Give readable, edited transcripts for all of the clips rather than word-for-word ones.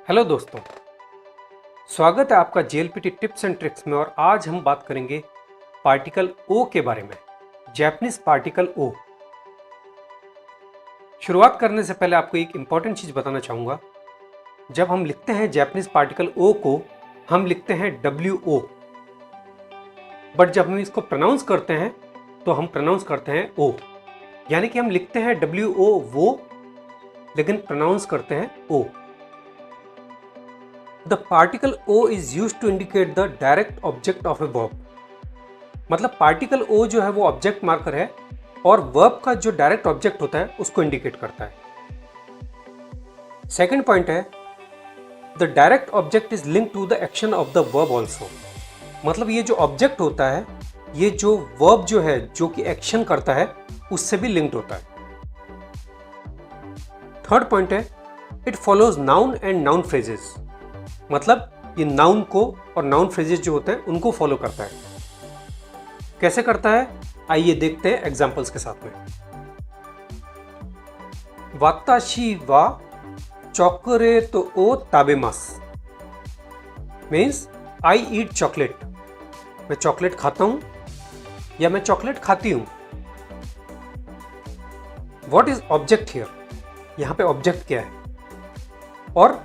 Hello दोस्तों, स्वागत है आपका जेएलपीटी टिप्स एंड ट्रिक्स में। और आज हम बात करेंगे पार्टिकल ओ के बारे में, जैपनीज पार्टिकल ओ। शुरुआत करने से पहले आपको एक इंपॉर्टेंट चीज बताना चाहूंगा। जब हम लिखते हैं जैपनीज पार्टिकल ओ को, हम लिखते हैं WO, बट जब हम इसको प्रोनाउंस करते हैं तो हम प्रोनाउंस करते हैं ओ। यानी कि हम लिखते हैं WO वो, लेकिन प्रोनाउंस करते हैं ओ। The particle O is used to indicate the direct object of a verb। मतलब पार्टिकल O जो है वो ऑब्जेक्ट मार्कर है और वर्ब का जो डायरेक्ट ऑब्जेक्ट होता है उसको इंडिकेट करता है। सेकंड पॉइंट है the direct object is link to the action of the verb also. मतलब ये जो ऑब्जेक्ट होता है, ये जो वर्ब जो है जो कि एक्शन करता है उससे भी लिंक्ड होता है। थर्ड पॉइंट है it follows noun and noun phrases. मतलब ये नाउन को और नाउन फ्रेजेस जो होते हैं उनको फॉलो करता है। कैसे करता है आइए देखते हैं एग्जांपल्स के साथ में। वाताशी वा चॉकलेट ओ ताबेमास मीन्स आई ईट चॉकलेट। मैं चॉकलेट खाता हूं या मैं चॉकलेट खाती हूं। What is object here? यहां पे ऑब्जेक्ट क्या है और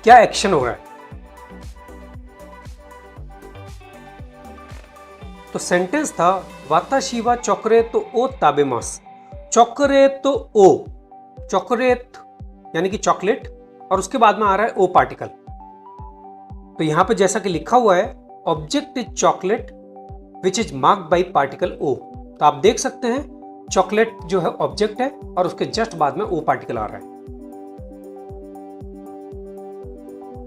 क्या एक्शन हो रहा है? तो सेंटेंस था वाताशी वा चॉकलेट ओ ताबेमास। चॉकलेट ओ, चॉकलेट यानी कि चॉकलेट, और उसके बाद में आ रहा है ओ पार्टिकल। तो यहां पे जैसा कि लिखा हुआ है object is chocolate which is marked by particle ओ। तो आप देख सकते हैं चॉकलेट जो है ऑब्जेक्ट है और उसके जस्ट बाद में ओ पार्टिकल आ रहा है।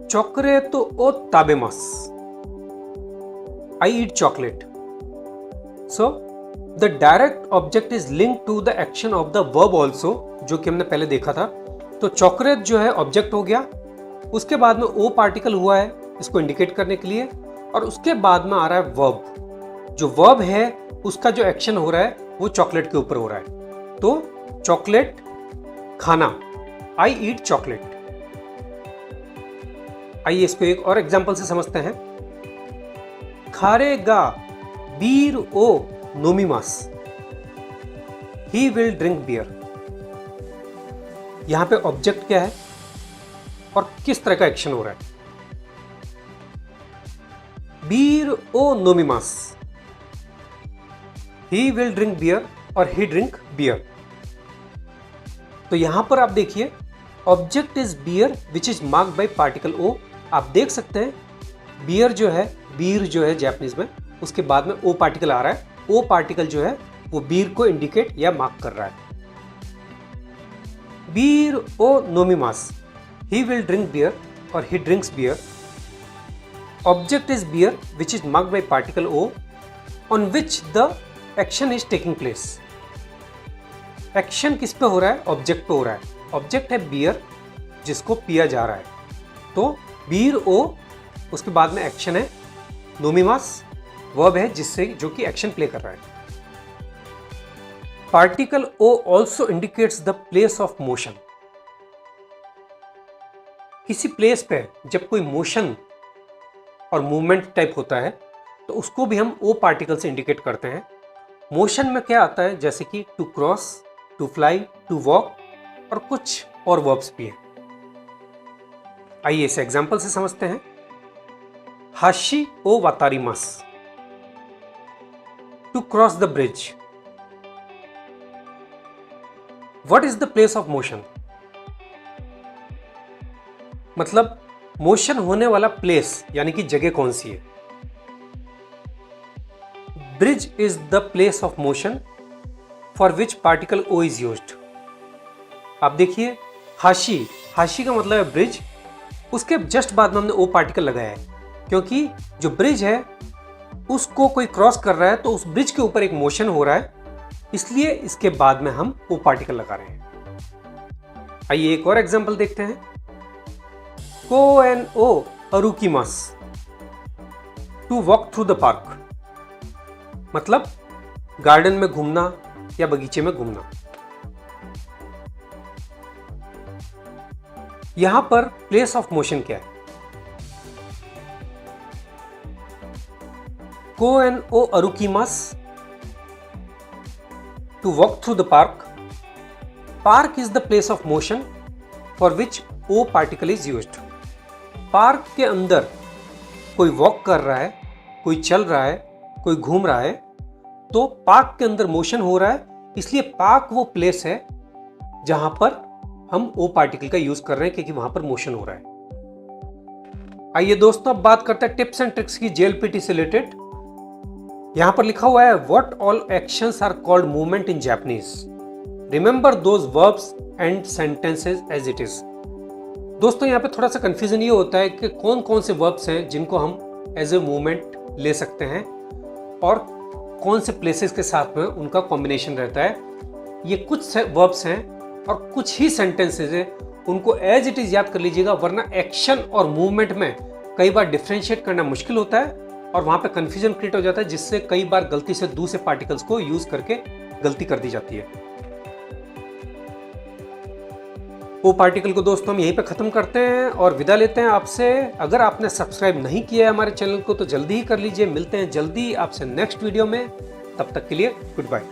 चॉकलेट ओ ताबेमास, I eat chocolate. So, the direct object is linked to the action of the verb also, जो कि हमने पहले देखा था। तो चॉकलेट जो है ऑब्जेक्ट हो गया, उसके बाद में ओ पार्टिकल हुआ है इसको इंडिकेट करने के लिए, और उसके बाद में आ रहा है वर्ब। जो वर्ब है उसका जो एक्शन हो रहा है वो चॉकलेट के ऊपर हो रहा है। तो चॉकलेट खाना, आई ईट चॉकलेट। आइए इसको एक और एग्जांपल से समझते हैं। खारेगा बीर ओ नोमीमास, ही विल ड्रिंक बियर। यहां पे ऑब्जेक्ट क्या है और किस तरह का एक्शन हो रहा है? बीर ओ नोमीमास, ही विल ड्रिंक बियर और ही ड्रिंक बियर। तो यहां पर आप देखिए object is beer which is marked by particle ओ। आप देख सकते हैं बियर जो है, बीर जो है जापानीज में, उसके बाद में ओ पार्टिकल आ रहा है। ओ पार्टिकल जो है वो बीर को इंडिकेट या मार्क कर रहा है। बीर ओ नोमीमास, ही विल ड्रिंक बियर और he drinks beer. Object is beer which is marked by particle o on which the action is taking place. Action किस पे हो रहा है? ऑब्जेक्ट पे हो रहा है। ऑब्जेक्ट है बियर जिसको पिया जा रहा है। तो बीर ओ, उसके बाद में एक्शन है नोमीमास, वर्ब है जिससे जो कि एक्शन प्ले कर रहा है। Particle o also indicates the place of motion. किसी प्लेस पे जब कोई मोशन और मूवमेंट टाइप होता है तो उसको भी हम ओ पार्टिकल से इंडिकेट करते हैं। मोशन में क्या आता है? जैसे कि to cross, to fly, to walk और कुछ और वर्ब्स भी हैं। आइए इसे एग्जांपल से समझते हैं। हाशी ओ वातारिमास, to cross the bridge. What is the place of motion? मतलब मोशन होने वाला प्लेस यानी कि जगह कौन सी है? Bridge is the place of motion for which particle ओ इज यूज्ड। आप देखिए हाशी, हाशी का मतलब है ब्रिज, उसके जस्ट बाद में हमने ओ पार्टिकल लगाया है क्योंकि जो ब्रिज है उसको कोई क्रॉस कर रहा है तो उस ब्रिज के ऊपर एक मोशन हो रहा है, इसलिए इसके बाद में हम ओ पार्टिकल लगा रहे हैं। आइए एक और एग्जांपल देखते हैं। को एन ओ अरुकीमास, to walk through the park. मतलब गार्डन में घूमना या बगीचे में घूमना। यहां पर प्लेस ऑफ मोशन क्या है? Go and o arukimasu to walk through the park. Park is the place of motion for which o particle is used. Park के अंदर कोई वॉक कर रहा है, कोई चल रहा है, कोई घूम रहा है, तो पार्क के अंदर मोशन हो रहा है, इसलिए पार्क वो प्लेस है जहां पर हम ओ पार्टिकल का यूज कर रहे हैं क्योंकि वहां पर मोशन हो रहा है। आइए दोस्तों अब बात करते हैं टिप्स एंड ट्रिक्स की जेएलपीटी से रिलेटेड। यहां पर लिखा हुआ है what all actions are called movement in Japanese, remember those verbs and sentences as it is. दोस्तों यहाँ पे थोड़ा सा कंफ्यूजन ये होता है कि कौन कौन से वर्ब्स हैं जिनको हम एज ए मूवमेंट ले सकते हैं और कौन से प्लेसेस के साथ में उनका कॉम्बिनेशन रहता है। ये कुछ वर्ब्स हैं और कुछ ही सेंटेंसेस हैं, उनको एज इट इज याद कर लीजिएगा, वरना एक्शन और मूवमेंट में कई बार डिफ्रेंशिएट करना मुश्किल होता है और वहां पे कंफ्यूजन क्रिएट हो जाता है, जिससे कई बार गलती से दूसरे पार्टिकल्स को यूज करके गलती कर दी जाती है। वो पार्टिकल को दोस्तों हम यहीं पे खत्म करते हैं और विदा लेते हैं आपसे। अगर आपने सब्सक्राइब नहीं किया है हमारे चैनल को तो जल्दी ही कर लीजिए। मिलते हैं जल्दी आपसे नेक्स्ट वीडियो में, तब तक के लिए गुड बाय।